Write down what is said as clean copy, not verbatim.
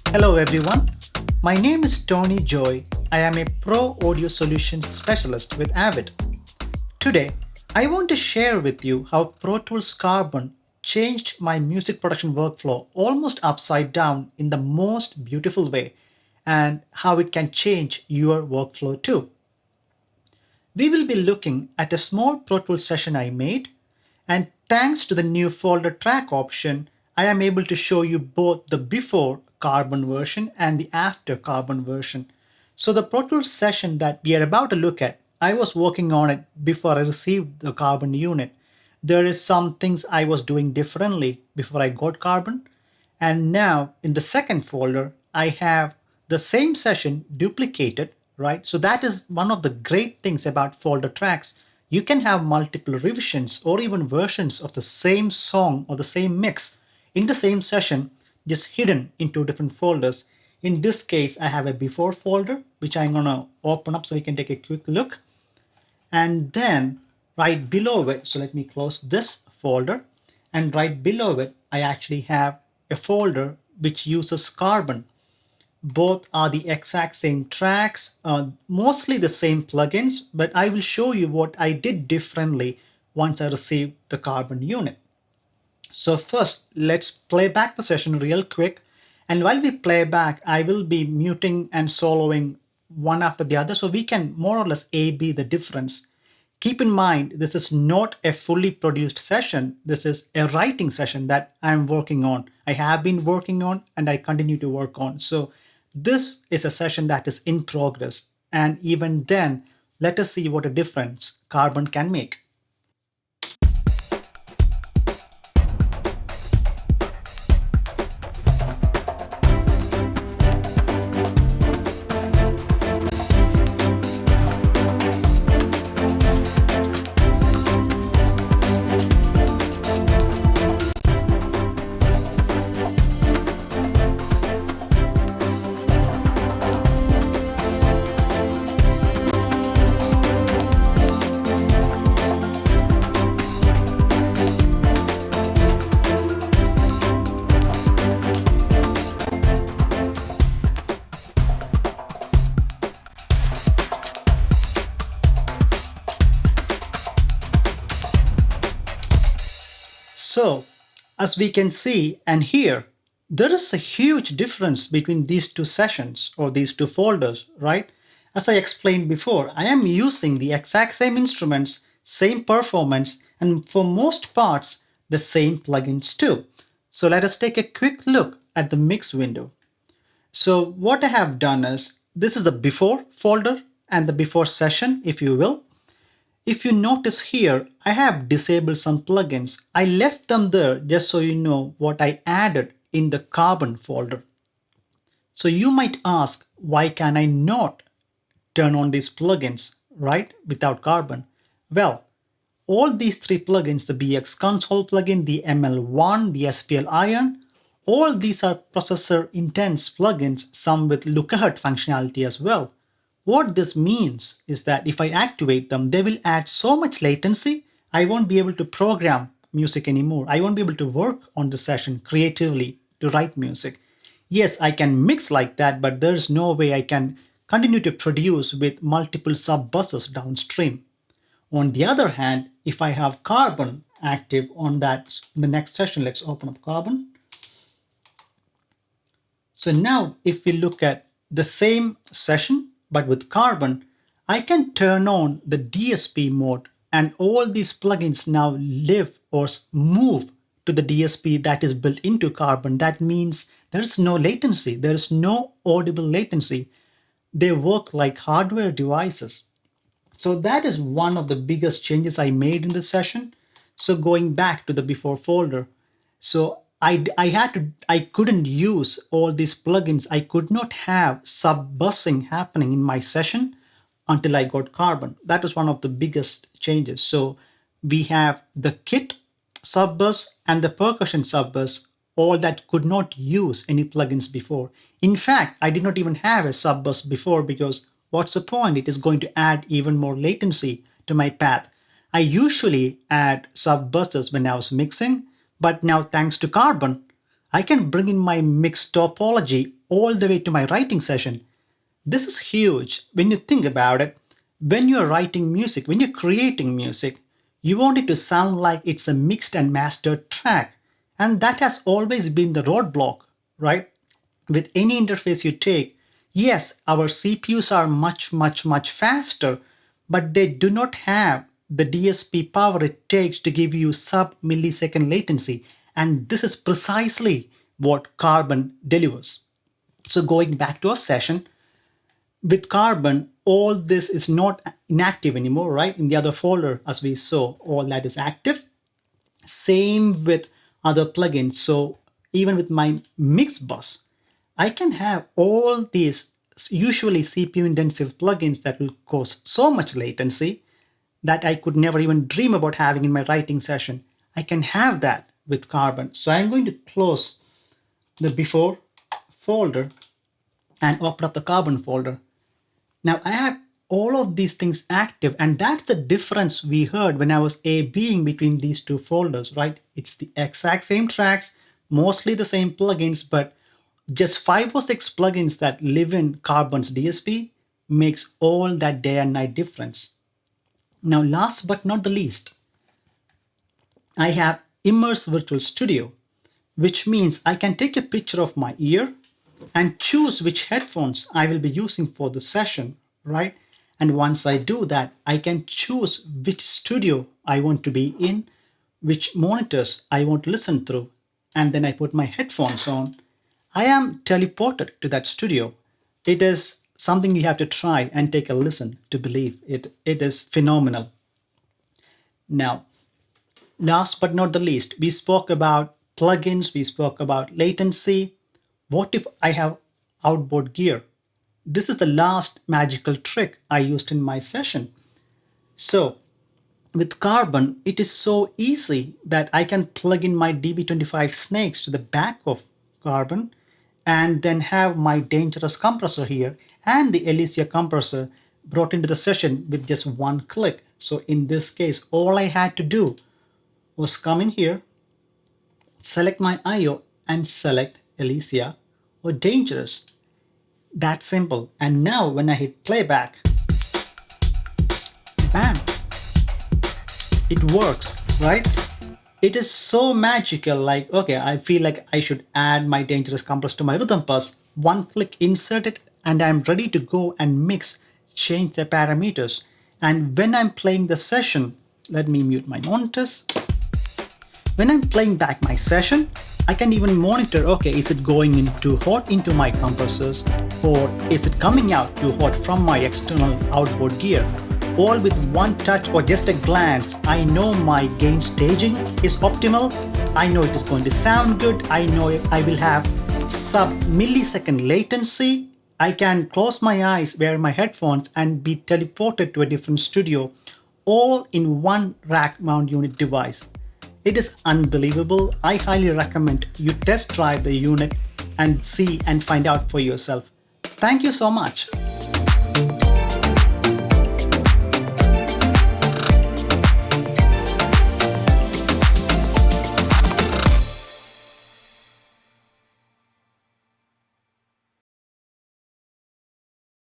Hello everyone, my name is Tony Joy. I am a Pro Audio Solutions Specialist with Avid. Today, I want to share with you how Pro Tools Carbon changed my music production workflow almost upside down in the most beautiful way, and how it can change your workflow too. We will be looking at a small Pro Tools session I made, and thanks to the new folder track option, I am able to show you both the before Carbon version and the after Carbon version. So the Pro Tools session that we are about to look at, I was working on it before I received the Carbon unit. There is some things I was doing differently before I got Carbon, and now in the second folder, I have the same session duplicated, right? So that is one of the great things about folder tracks. You can have multiple revisions or even versions of the same song or the same mix in the same session, just hidden into different folders. In this case, I have a before folder, which I'm gonna open up so we can take a quick look. And then right below it, so let me close this folder, and right below it I actually have a folder which uses Carbon. Both are the exact same tracks, mostly the same plugins, but I will show you what I did differently once I received the Carbon unit. So first, let's play back the session real quick. And while we play back, I will be muting and soloing one after the other so we can more or less A-B the difference. Keep in mind, this is not a fully produced session. This is a writing session that I'm working on. I have been working on and I continue to work on. So this is a session that is in progress. And even then, let us see what a difference Carbon can make. So, as we can see and hear, there is a huge difference between these two sessions or these two folders, right? As I explained before, I am using the exact same instruments, same performance, and for most parts, the same plugins too. So let us take a quick look at the mix window. So what I have done is, this is the before folder and the before session, if you will. If you notice here, I have disabled some plugins. I left them there just so you know what I added in the Carbon folder. So you might ask, why can I not turn on these plugins, right, without Carbon? Well, all these three plugins, the BX Console plugin, the ML1, the SPL Iron, all these are processor intense plugins, some with lookahead functionality as well. What this means is that if I activate them, they will add so much latency, I won't be able to program music anymore. I won't be able to work on the session creatively to write music. Yes, I can mix like that, but there's no way I can continue to produce with multiple sub buses downstream. On the other hand, if I have Carbon active on that, in the next session, let's open up Carbon. So now if we look at the same session, but with Carbon, I can turn on the DSP mode and all these plugins now live or move to the DSP that is built into Carbon. That means there's no latency. There's no audible latency. They work like hardware devices. So that is one of the biggest changes I made in the session. So going back to the before folder. So I couldn't use all these plugins. I could not have sub busing happening in my session until I got Carbon. That was one of the biggest changes. So we have the kit sub bus and the percussion sub bus, all that could not use any plugins before. In fact, I did not even have a sub bus before because what's the point? It is going to add even more latency to my path. I usually add sub buses when I was mixing, But now, thanks to Carbon, I can bring in my mix topology all the way to my writing session. This is huge when you think about it. When you're writing music, when you're creating music, you want it to sound like it's a mixed and mastered track. And that has always been the roadblock, right? With any interface you take, yes, our CPUs are much faster, but they do not have the DSP power it takes to give you sub millisecond latency. And this is precisely what Carbon delivers. So, going back to our session, with Carbon, all this is not inactive anymore, right? In the other folder, as we saw, all that is active. Same with other plugins. So even with my mix bus, I can have all these usually CPU intensive plugins that will cause so much latency that I could never even dream about having in my writing session. I can have that with Carbon. So I'm going to close the before folder and open up the Carbon folder. Now I have all of these things active, and that's the difference we heard when I was A-Bing between these two folders, right? It's the exact same tracks, mostly the same plugins, but just 5 or 6 plugins that live in Carbon's DSP makes all that day and night difference. Now, last but not the least, I have Immerse Virtual Studio, which means I can take a picture of my ear and choose which headphones I will be using for the session, right? And once I do that, I can choose which studio I want to be in, which monitors I want to listen through, and then I put my headphones on. I am teleported to that studio. It is something you have to try and take a listen to believe it. It is phenomenal. Now, last but not the least, we spoke about plugins, we spoke about latency. What if I have outboard gear? This is the last magical trick I used in my session. So, with Carbon, it is so easy that I can plug in my DB25 snakes to the back of Carbon and then have my dangerous compressor here and the Elysia compressor brought into the session with just one click. So in this case, all I had to do was come in here, select my IO and select Elysia or dangerous. That simple. And now when I hit playback, bam, it works, right? It is so magical. Like, okay, I feel like I should add my dangerous compress to my rhythm bus. One click, insert it, and I'm ready to go and mix, change the parameters. And when I'm playing the session, let me mute my monitors. When I'm playing back my session, I can even monitor, okay, is it going in too hot into my compressors, or is it coming out too hot from my external outboard gear? All with one touch or just a glance, I know my gain staging is optimal. I know it is going to sound good. I know I will have sub-millisecond latency. I can close my eyes, wear my headphones, and be teleported to a different studio, all in one rack mount unit device. It is unbelievable. I highly recommend you test drive the unit and see and find out for yourself. Thank you so much.